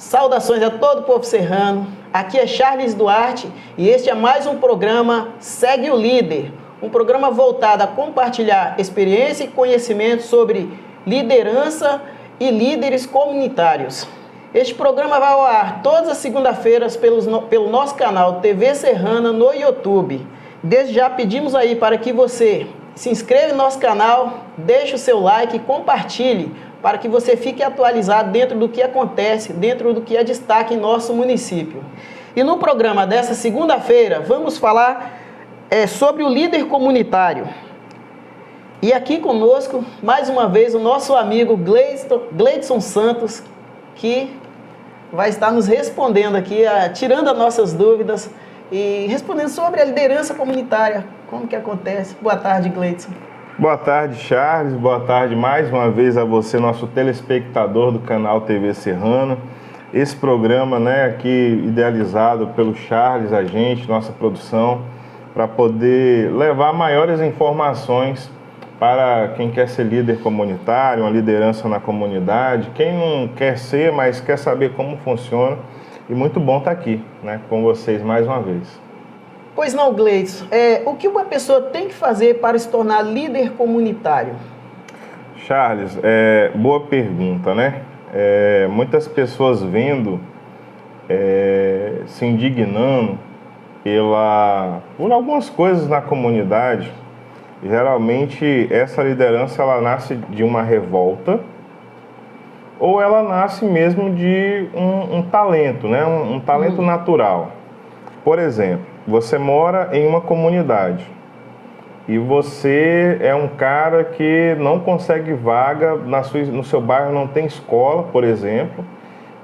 Saudações a todo o povo serrano, aqui é Charles Duarte e este é mais um programa Segue o Líder, um programa voltado a compartilhar experiência e conhecimento sobre liderança e líderes comunitários. Este programa vai ao ar todas as segundas-feiras pelo nosso canal TV Serrana no YouTube. Desde já pedimos aí para que você se inscreva no nosso canal, deixe o seu like e compartilhe para que você fique atualizado dentro do que acontece, dentro do que é destaque em nosso município. E no programa dessa segunda-feira, vamos falar sobre o líder comunitário. E aqui conosco, mais uma vez, o nosso amigo Gleidson Santos, que vai estar nos respondendo aqui, tirando as nossas dúvidas e respondendo sobre a liderança comunitária, como que acontece. Boa tarde, Gleidson. Boa tarde, Charles. Boa tarde mais uma vez a você, nosso telespectador do canal TV Serrana. Esse programa, aqui idealizado pelo Charles, a gente, nossa produção, para poder levar maiores informações para quem quer ser líder comunitário, uma liderança na comunidade, quem não quer ser, mas quer saber como funciona. E muito bom estar aqui, com vocês mais uma vez. Pois não, Gleidson, o que uma pessoa tem que fazer para se tornar líder comunitário? Charles, boa pergunta, muitas pessoas vendo, se indignando por algumas coisas na comunidade. Geralmente essa liderança ela nasce de uma revolta ou ela nasce mesmo de um talento, um talento natural. Por exemplo, você mora em uma comunidade e você é um cara que não consegue vaga, no seu bairro não tem escola, por exemplo,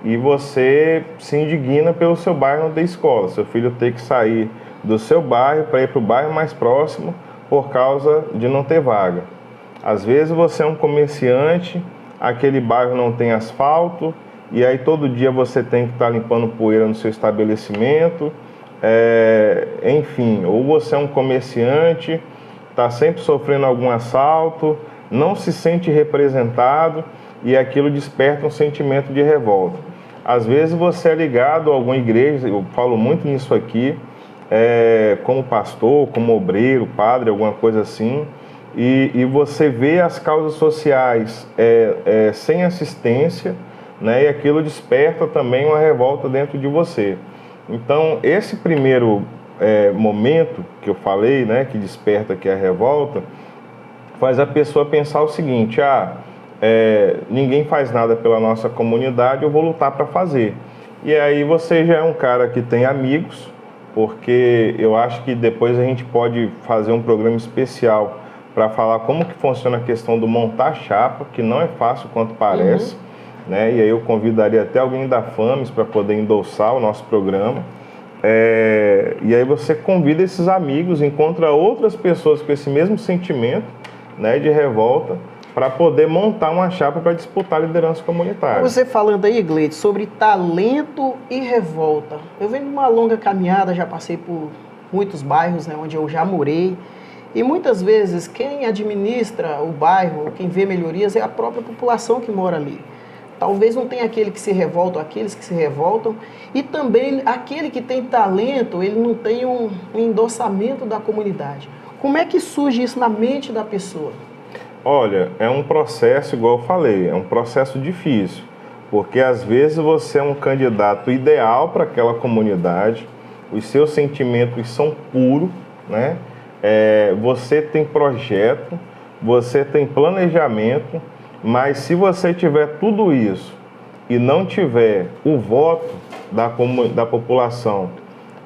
e você se indigna pelo seu bairro não ter escola. Seu filho tem que sair do seu bairro para ir para o bairro mais próximo por causa de não ter vaga. Às vezes você é um comerciante, aquele bairro não tem asfalto, e aí todo dia você tem que estar limpando poeira no seu estabelecimento. Enfim, ou você é um comerciante, está sempre sofrendo algum assalto, não se sente representado e aquilo desperta um sentimento de revolta. Às vezes você é ligado a alguma igreja, eu falo muito nisso aqui, como pastor, como obreiro, padre, alguma coisa assim, e você vê as causas sociais sem assistência, e aquilo desperta também uma revolta dentro de você. Então, esse primeiro momento que eu falei, que desperta aqui a revolta, faz a pessoa pensar o seguinte: ninguém faz nada pela nossa comunidade, eu vou lutar para fazer. E aí você já é um cara que tem amigos, porque eu acho que depois a gente pode fazer um programa especial para falar como que funciona a questão do montar chapa, que não é fácil quanto parece. E aí eu convidaria até alguém da FAMES para poder endossar o nosso programa. E aí você convida esses amigos, encontra outras pessoas com esse mesmo sentimento de revolta, para poder montar uma chapa para disputar a liderança comunitária. Você falando aí, Gleidson, sobre talento e revolta. Eu venho de uma longa caminhada, já passei por muitos bairros, onde eu já morei. E muitas vezes quem administra o bairro, quem vê melhorias, é a própria população que mora ali. Talvez não tenha aquele que se revolta, aqueles que se revoltam. E também aquele que tem talento, ele não tem um endossamento da comunidade. Como é que surge isso na mente da pessoa? Olha, é um processo, igual eu falei, é um processo difícil. Porque às vezes você é um candidato ideal para aquela comunidade, os seus sentimentos são puros, você tem projeto, você tem planejamento, mas se você tiver tudo isso e não tiver o voto da população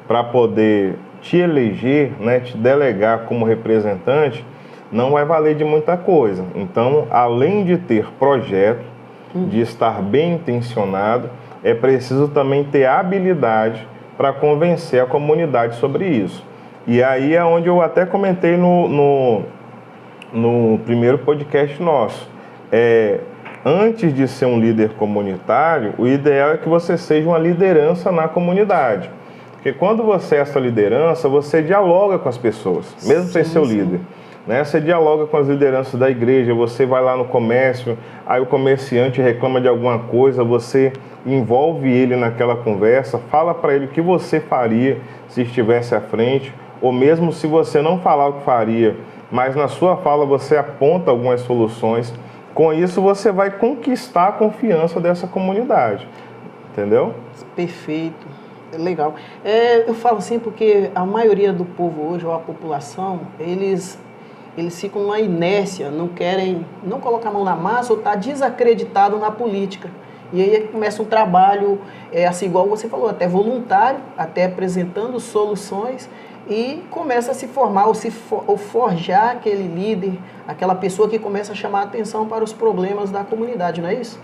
para poder te eleger, te delegar como representante, não vai valer de muita coisa. Então, além de ter projeto, de estar bem intencionado, é preciso também ter habilidade para convencer a comunidade sobre isso. E aí é onde eu até comentei no primeiro podcast nosso. Antes de ser um líder comunitário, o ideal é que você seja uma liderança na comunidade. Porque quando você é essa liderança, você dialoga com as pessoas, mesmo sem ser o líder. né? Você dialoga com as lideranças da igreja, você vai lá no comércio, aí o comerciante reclama de alguma coisa, você envolve ele naquela conversa, fala para ele o que você faria se estivesse à frente, ou mesmo se você não falar o que faria, mas na sua fala você aponta algumas soluções. Com isso você vai conquistar a confiança dessa comunidade, entendeu? Perfeito, legal. Eu falo assim porque a maioria do povo hoje, ou a população, eles ficam numa inércia, não querem, não colocar a mão na massa ou tá desacreditado na política. E aí começa um trabalho, assim, igual você falou, até voluntário, até apresentando soluções, e começa a se formar ou forjar aquele líder, aquela pessoa que começa a chamar a atenção para os problemas da comunidade, não é isso?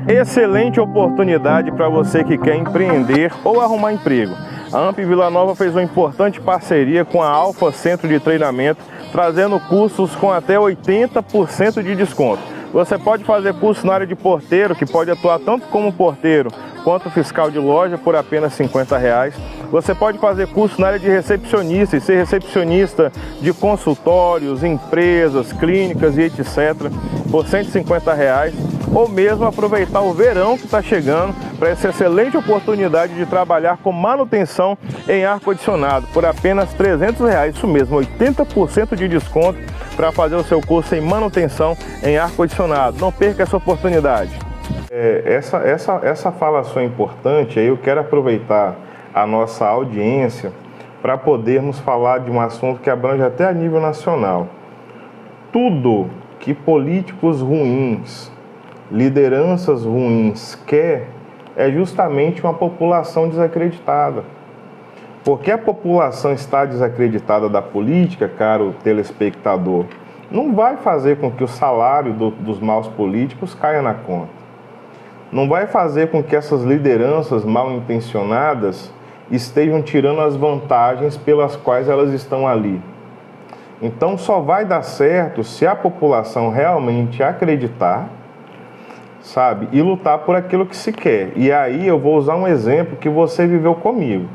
Excelente oportunidade para você que quer empreender ou arrumar emprego. A AMP Vila Nova fez uma importante parceria com a Alfa Centro de Treinamento, trazendo cursos com até 80% de desconto. Você pode fazer curso na área de porteiro, que pode atuar tanto como porteiro quanto fiscal de loja por apenas R$50. Você pode fazer curso na área de recepcionista e ser recepcionista de consultórios, empresas, clínicas e etc. por R$150. Ou mesmo aproveitar o verão que está chegando para essa excelente oportunidade de trabalhar com manutenção em ar-condicionado por apenas R$300. Isso mesmo, 80% de desconto para fazer o seu curso em manutenção em ar-condicionado. Não perca essa oportunidade. Essa fala sua é importante, aí eu quero aproveitar a nossa audiência para podermos falar de um assunto que abrange até a nível nacional. Tudo que políticos ruins, lideranças ruins quer é justamente uma população desacreditada. Porque a população está desacreditada da política, caro telespectador, não vai fazer com que o salário dos maus políticos caia na conta. Não vai fazer com que essas lideranças mal intencionadas estejam tirando as vantagens pelas quais elas estão ali. Então só vai dar certo se a população realmente acreditar, sabe, e lutar por aquilo que se quer. E aí eu vou usar um exemplo que você viveu comigo.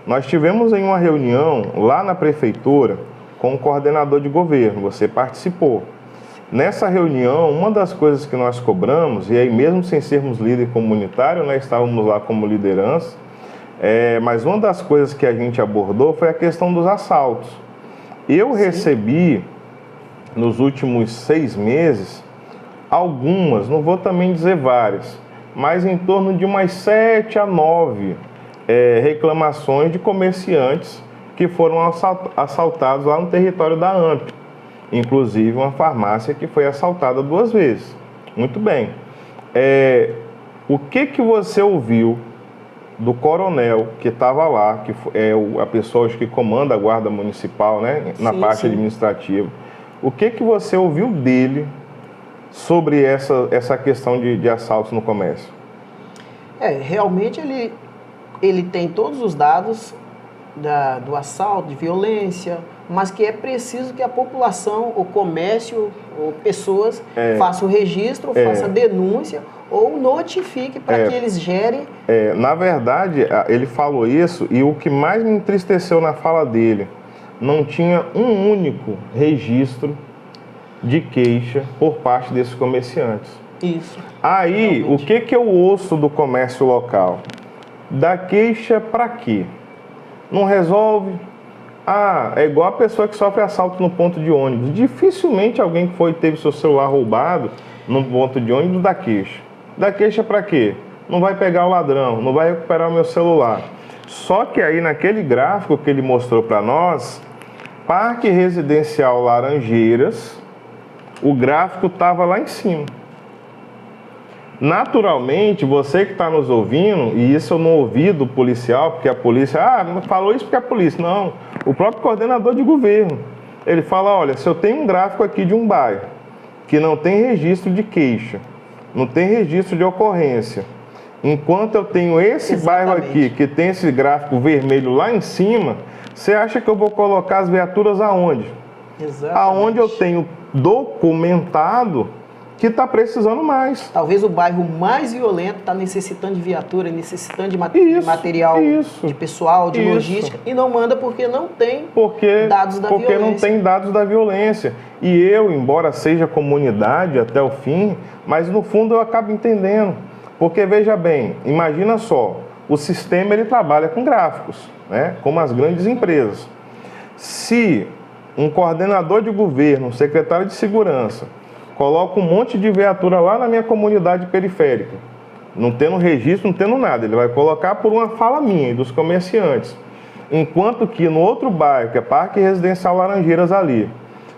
Nós tivemos em uma reunião lá na prefeitura com o coordenador de governo, você participou. Nessa reunião, uma das coisas que nós cobramos, e aí mesmo sem sermos líder comunitário, né, estávamos lá como liderança, mas uma das coisas que a gente abordou foi a questão dos assaltos. Eu recebi, nos últimos 6 meses, algumas, não vou também dizer várias, mas em torno de umas 7 a 9 reclamações de comerciantes que foram assaltados lá no território da AMP. Inclusive uma farmácia que foi assaltada 2 vezes. Muito bem. O que você ouviu do coronel que estava lá, que é a pessoa que comanda a guarda municipal, né, na parte administrativa? O que você ouviu dele sobre essa questão de assaltos no comércio? Realmente ele tem todos os dados do assalto, de violência, mas que é preciso que a população, o comércio, ou pessoas façam o registro, façam a denúncia ou notifique para que eles gerem. Na verdade, ele falou isso e o que mais me entristeceu na fala dele, não tinha um único registro de queixa por parte desses comerciantes. Isso. Aí, realmente. O que eu ouço do comércio local? Da queixa para quê? Não resolve? É igual a pessoa que sofre assalto no ponto de ônibus. Dificilmente alguém que teve seu celular roubado no ponto de ônibus dá queixa. Dá queixa para quê? Não vai pegar o ladrão, não vai recuperar o meu celular. Só que aí naquele gráfico que ele mostrou para nós, Parque Residencial Laranjeiras, o gráfico estava lá em cima. Naturalmente, você que está nos ouvindo, e isso eu não ouvi do policial, porque a polícia, falou isso porque a polícia. Não, o próprio coordenador de governo. Ele fala, olha, se eu tenho um gráfico aqui de um bairro que não tem registro de queixa, não tem registro de ocorrência, enquanto eu tenho esse bairro aqui que tem esse gráfico vermelho lá em cima, você acha que eu vou colocar as viaturas aonde? Exatamente. Aonde eu tenho documentado que está precisando mais. Talvez o bairro mais violento está necessitando de viatura, necessitando de material, de pessoal, de logística, e não manda porque não tem dados da violência. Porque não tem dados da violência. E eu, embora seja comunidade até o fim, mas no fundo eu acabo entendendo. Porque, veja bem, imagina só, o sistema ele trabalha com gráficos, né, como as grandes empresas. Se um coordenador de governo, um secretário de segurança, coloca um monte de viatura lá na minha comunidade periférica, não tendo registro, não tendo nada, ele vai colocar por uma fala minha e dos comerciantes. Enquanto que no outro bairro, que é Parque Residencial Laranjeiras ali,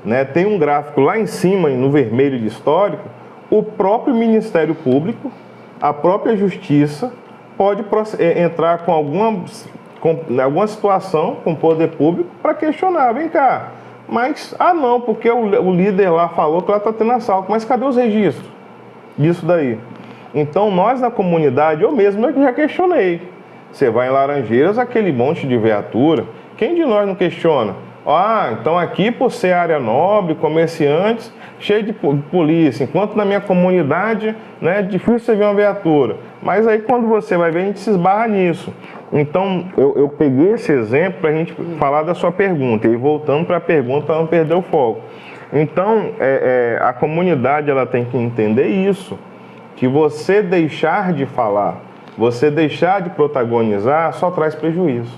né, tem um gráfico lá em cima, no vermelho de histórico, o próprio Ministério Público, a própria Justiça, pode entrar com alguma situação com o poder público para questionar, vem cá, mas, não, porque o líder lá falou que lá está tendo assalto, mas cadê os registros disso daí? Então, nós na comunidade, eu mesmo já questionei. Você vai em Laranjeiras, aquele monte de viatura, quem de nós não questiona? Então aqui, por ser área nobre, comerciantes, cheio de polícia, enquanto na minha comunidade, né, é difícil você ver uma viatura. Mas aí quando você vai ver, a gente se esbarra nisso. Então, eu peguei esse exemplo para a gente falar da sua pergunta, e voltando para a pergunta para não perder o foco. Então, a comunidade ela tem que entender isso, que você deixar de falar, você deixar de protagonizar, só traz prejuízo.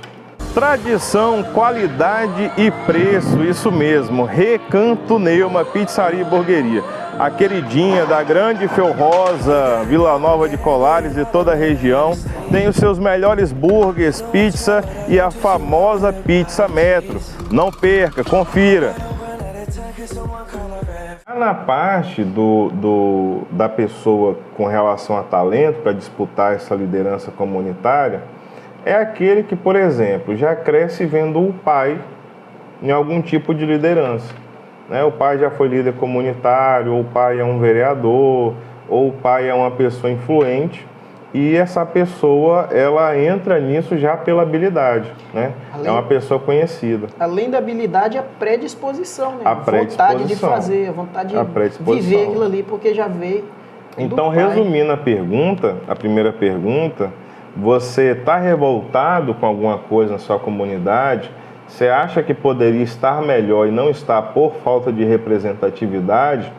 Tradição, qualidade e preço, isso mesmo, Recanto Neuma Pizzaria e Burgueria. A queridinha da grande Felrosa, Vila Nova de Colares e toda a região, tem os seus melhores burgers, pizza e a famosa pizza metro. Não perca, confira. Na parte da pessoa com relação a talento para disputar essa liderança comunitária, é aquele que, por exemplo, já cresce vendo o pai em algum tipo de liderança. O pai já foi líder comunitário, ou o pai é um vereador, ou o pai é uma pessoa influente, e essa pessoa, ela entra nisso já pela habilidade, né? É uma pessoa conhecida. Além da habilidade, a predisposição, né? A vontade de fazer, a vontade de viver aquilo ali, porque já veio. Então, resumindo a primeira pergunta, você está revoltado com alguma coisa na sua comunidade? Você acha que poderia estar melhor e não está por falta de representatividade?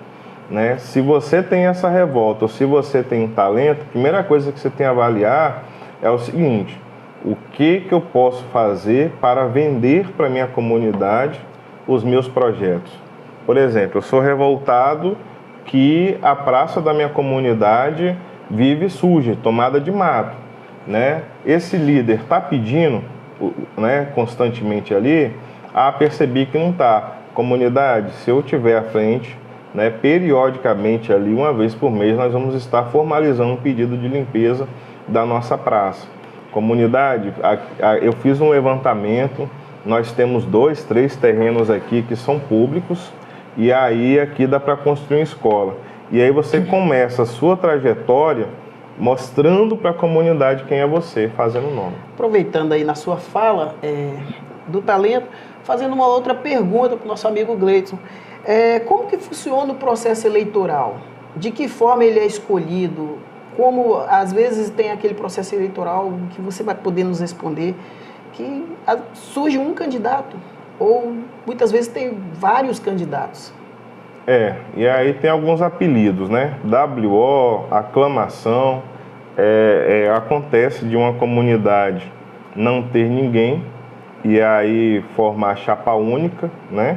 Né? Se você tem essa revolta ou se você tem um talento, a primeira coisa que você tem a avaliar é o seguinte: o que eu posso fazer para vender para a minha comunidade os meus projetos? Por exemplo, eu sou revoltado que a praça da minha comunidade vive suja, tomada de mato. Né? Esse líder está pedindo, né, constantemente ali, percebi que não está. Comunidade, se eu estiver à frente, né, periodicamente ali, uma vez por mês, nós vamos estar formalizando um pedido de limpeza da nossa praça. Comunidade, eu fiz um levantamento, nós temos 2, 3 terrenos aqui que são públicos, e aí aqui dá para construir uma escola. E aí você começa a sua trajetória mostrando para a comunidade quem é você, fazendo o nome. Aproveitando aí na sua fala do talento, fazendo uma outra pergunta para o nosso amigo Gleidson. Como que funciona o processo eleitoral? De que forma ele é escolhido? Como, às vezes, tem aquele processo eleitoral que você vai poder nos responder, que surge um candidato, ou muitas vezes tem vários candidatos. E aí tem alguns apelidos, né? WO, aclamação, acontece de uma comunidade não ter ninguém e aí formar chapa única, né?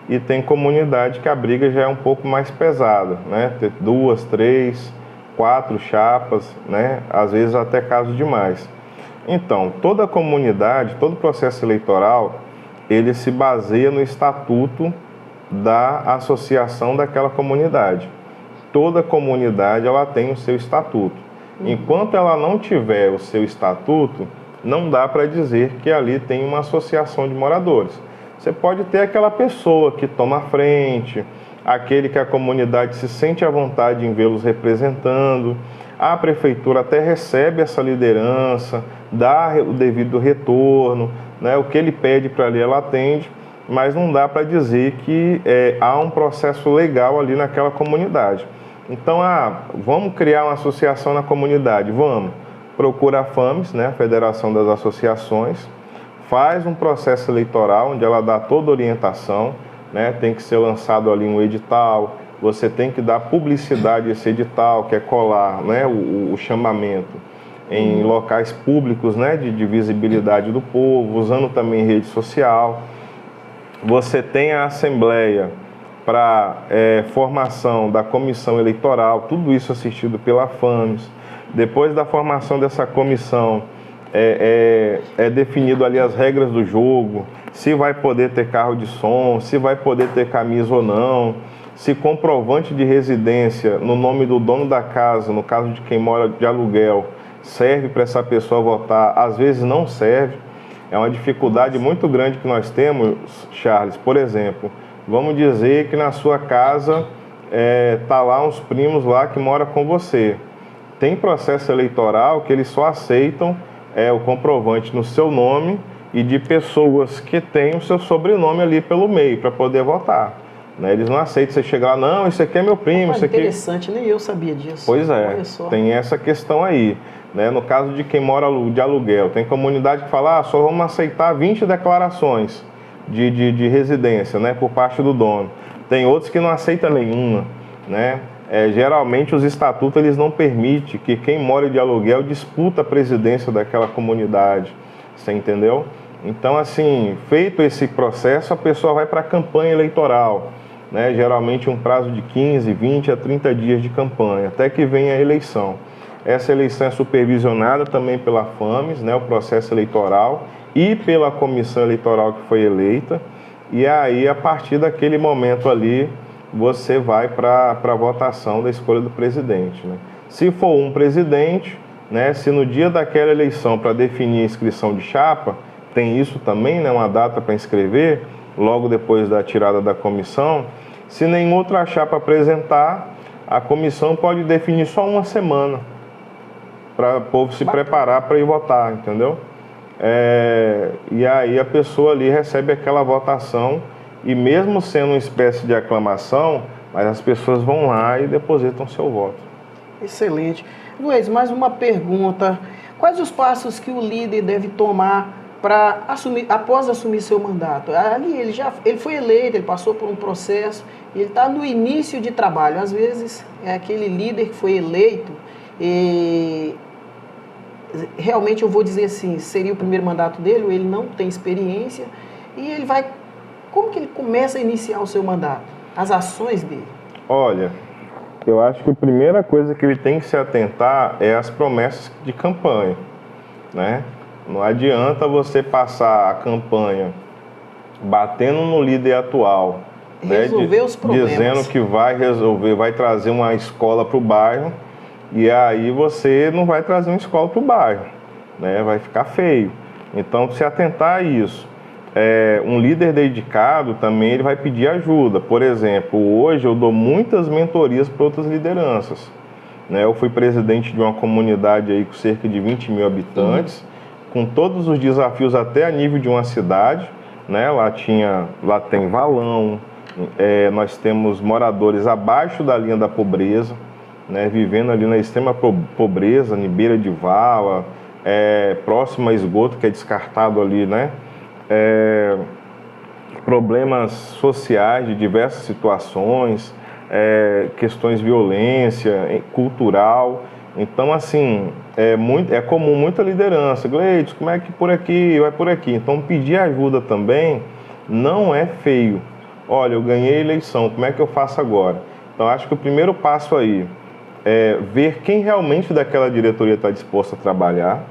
E tem comunidade que a briga já é um pouco mais pesada, né? Ter 2, 3, 4 chapas, né? Às vezes até casos demais. Então, toda comunidade, todo processo eleitoral, ele se baseia no estatuto da associação daquela comunidade. Toda comunidade ela tem o seu estatuto. Enquanto ela não tiver o seu estatuto, não dá para dizer que ali tem uma associação de moradores. Você pode ter aquela pessoa que toma a frente, aquele que a comunidade se sente à vontade em vê-los representando. A prefeitura até recebe essa liderança, dá o devido retorno, né? O que ele pede para ali ela atende, mas não dá para dizer que há um processo legal ali naquela comunidade. Então, vamos criar uma associação na comunidade, vamos. Procura a FAMES, né, a Federação das Associações, faz um processo eleitoral onde ela dá toda a orientação, né, tem que ser lançado ali um edital, você tem que dar publicidade a esse edital, que é colar, né, o chamamento em locais públicos, né, de visibilidade do povo, usando também rede social. Você tem a assembleia para formação da comissão eleitoral, tudo isso assistido pela FAMES. Depois da formação dessa comissão, é definido ali as regras do jogo, se vai poder ter carro de som, se vai poder ter camisa ou não, se comprovante de residência no nome do dono da casa, no caso de quem mora de aluguel, serve para essa pessoa votar, às vezes não serve. É uma dificuldade muito grande que nós temos, Charles. Por exemplo, vamos dizer que na sua casa tá lá uns primos lá que moram com você. Tem processo eleitoral que eles só aceitam o comprovante no seu nome e de pessoas que têm o seu sobrenome ali pelo meio para poder votar. Né? Eles não aceitam você chegar lá, não, esse aqui é meu primo, Mas esse aqui... interessante, nem eu sabia disso. Pois é, tem essa questão aí. Né? No caso de quem mora de aluguel, tem comunidade que fala, só vamos aceitar 20 declarações de residência, né, por parte do dono. Tem outros que não aceitam nenhuma, né? Geralmente os estatutos eles não permitem que quem mora de aluguel disputa a presidência daquela comunidade, você entendeu? Então, assim, feito esse processo, a pessoa vai para a campanha eleitoral, né? Geralmente um prazo de 15, 20 a 30 dias de campanha, até que venha a eleição. Essa eleição é supervisionada também pela FAMES, né, o processo eleitoral, e pela comissão eleitoral que foi eleita. E aí, a partir daquele momento ali, você vai para a votação da escolha do presidente. Né? Se for um presidente, né, se no dia daquela eleição, para definir a inscrição de chapa, tem isso também, né, uma data para inscrever, logo depois da tirada da comissão, se nenhuma outra chapa apresentar, a comissão pode definir só uma semana para o povo se preparar para ir votar, entendeu? E aí a pessoa ali recebe aquela votação e mesmo sendo uma espécie de aclamação, mas as pessoas vão lá e depositam seu voto. Excelente. Luiz, mais uma pergunta. Quais os passos que o líder deve tomar para após assumir seu mandato? Ali ele foi eleito, ele passou por um processo, e ele está no início de trabalho. Às vezes é aquele líder que foi eleito e realmente eu vou dizer assim, seria o primeiro mandato dele, ele não tem experiência e ele vai... Como que ele começa a iniciar o seu mandato? As ações dele? Olha, eu acho que a primeira coisa que ele tem que se atentar é as promessas de campanha, né? Não adianta você passar a campanha batendo no líder atual, resolver os problemas, dizendo que vai resolver, vai trazer uma escola para o bairro, e aí você não vai trazer uma escola para o bairro, né? Vai ficar feio. Então, se atentar a isso. Um líder dedicado também ele vai pedir ajuda. Por exemplo, hoje eu dou muitas mentorias para outras lideranças. Né? Eu fui presidente de uma comunidade aí com cerca de 20 mil habitantes, com todos os desafios até a nível de uma cidade. Né? Lá tem valão, nós temos moradores abaixo da linha da pobreza, né? Vivendo ali na extrema pobreza, em beira de vala, próximo a esgoto que é descartado ali, né? Problemas sociais de diversas situações, questões de violência cultural. Então, assim, é comum muita liderança. Gleides, como é que por aqui, vai por aqui? Então, pedir ajuda também não é feio. Olha, eu ganhei a eleição, como é que eu faço agora? Então, acho que o primeiro passo aí é ver quem realmente daquela diretoria está disposto a trabalhar.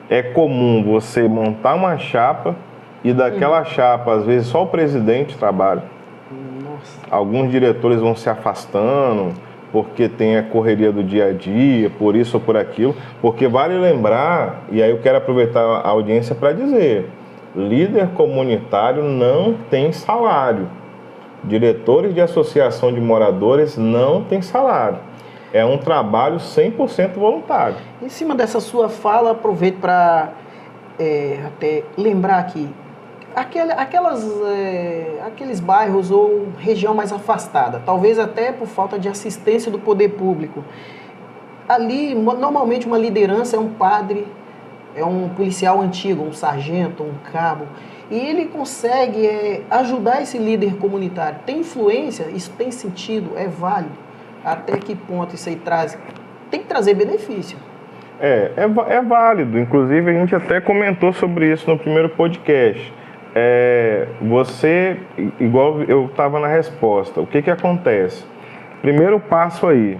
É comum você montar uma chapa e daquela chapa, às vezes, só o presidente trabalha. Nossa. Alguns diretores vão se afastando porque tem a correria do dia a dia, por isso ou por aquilo. Porque vale lembrar, e aí eu quero aproveitar a audiência para dizer, líder comunitário não tem salário. Diretores de associação de moradores não têm salário. É um trabalho 100% voluntário. Em cima dessa sua fala, aproveito para até lembrar aqui. aqueles bairros ou região mais afastada, talvez até por falta de assistência do poder público. Ali, normalmente, uma liderança é um padre, é um policial antigo, um sargento, um cabo, e ele consegue ajudar esse líder comunitário. Tem influência? Isso tem sentido? É válido? Até que ponto isso aí traz? Tem que trazer benefício. É válido. Inclusive, a gente até comentou sobre isso no primeiro podcast. Você, igual eu estava na resposta, o que acontece? Primeiro passo aí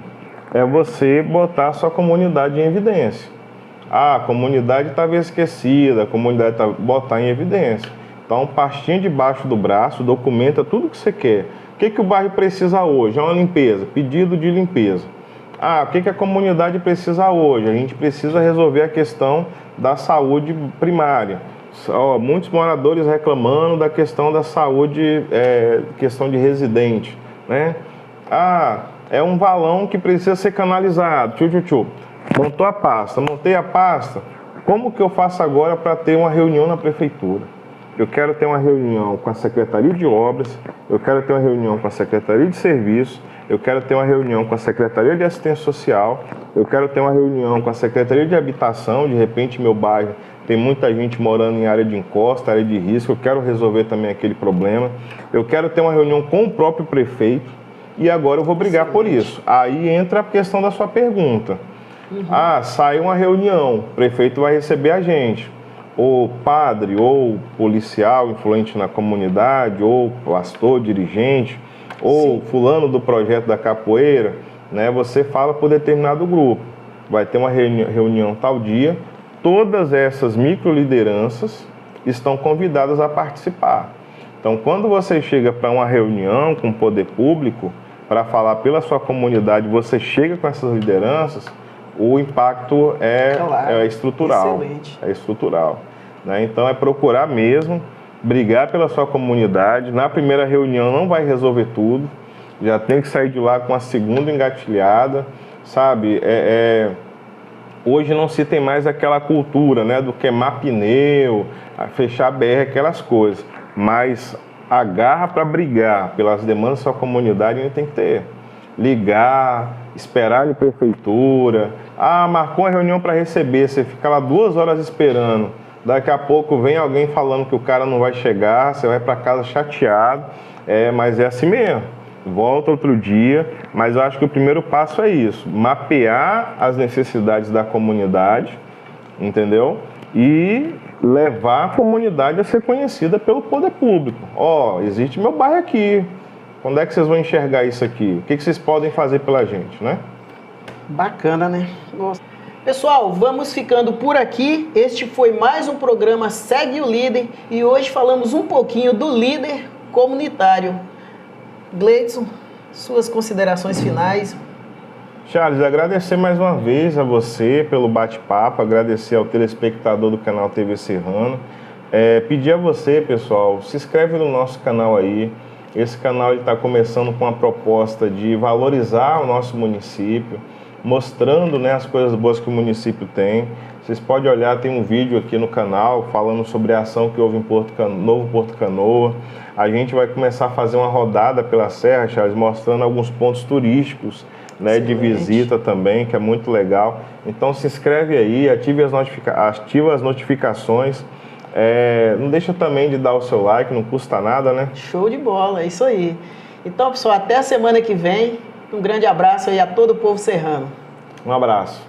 é você botar a sua comunidade em evidência. A comunidade estava esquecida, a comunidade botar em evidência. Então, pastinha debaixo do braço, documenta tudo que você quer. O que o bairro precisa hoje? É uma limpeza, pedido de limpeza. O que a comunidade precisa hoje? A gente precisa resolver a questão da saúde primária. Muitos moradores reclamando da questão da saúde, questão de residente, né? É um valão que precisa ser canalizado. Montou a pasta, montei a pasta. Como que eu faço agora para ter uma reunião na prefeitura? Eu quero ter uma reunião com a Secretaria de Obras, eu quero ter uma reunião com a Secretaria de Serviços, eu quero ter uma reunião com a Secretaria de Assistência Social, eu quero ter uma reunião com a Secretaria de Habitação. De repente, meu bairro tem muita gente morando em área de encosta, área de risco, eu quero resolver também aquele problema. Eu quero ter uma reunião com o próprio prefeito e agora eu vou brigar por isso. Aí entra a questão da sua pergunta. Sai uma reunião, o prefeito vai receber a gente. Ou padre, ou policial influente na comunidade, ou pastor, dirigente, ou fulano do projeto da capoeira, né? Você fala por determinado grupo. Vai ter uma reunião tal dia, todas essas microlideranças estão convidadas a participar. Então, quando você chega para uma reunião com o poder público, para falar pela sua comunidade, você chega com essas lideranças, o impacto é estrutural. Excelente. É estrutural, né? Então, é procurar mesmo brigar pela sua comunidade. Na primeira reunião não vai resolver tudo, já tem que sair de lá com a segunda engatilhada, sabe? Hoje não se tem mais aquela cultura, né, do queimar pneu, fechar BR, aquelas coisas, mas a garra para brigar pelas demandas da sua comunidade a gente tem que ter. Ligar, esperar em prefeitura, marcou uma reunião para receber, você fica lá 2 horas esperando, daqui a pouco vem alguém falando que o cara não vai chegar, você vai para casa chateado, mas é assim mesmo. Volta outro dia, mas eu acho que o primeiro passo é isso, mapear as necessidades da comunidade, entendeu? E levar a comunidade a ser conhecida pelo poder público. Existe meu bairro aqui, quando é que vocês vão enxergar isso aqui? O que vocês podem fazer pela gente, né? Bacana, né? Nossa. Pessoal, vamos ficando por aqui. Este foi mais um programa Segue o Líder e hoje falamos um pouquinho do líder comunitário. Gleidson, suas considerações finais. Charles, agradecer mais uma vez a você pelo bate-papo, agradecer ao telespectador do canal TV Serrano. Pedir a você, pessoal, se inscreve no nosso canal aí. Esse canal está começando com a proposta de valorizar o nosso município, mostrando, né, as coisas boas que o município tem. Vocês podem olhar, tem um vídeo aqui no canal falando sobre a ação que houve em Novo Porto Canoa. A gente vai começar a fazer uma rodada pela Serra, Charles, mostrando alguns pontos turísticos, né, de visita também, que é muito legal. Então se inscreve aí, ative as notificações. Não deixa também de dar o seu like, não custa nada, né? Show de bola, é isso aí. Então, pessoal, até a semana que vem. Um grande abraço aí a todo o povo serrano. Um abraço.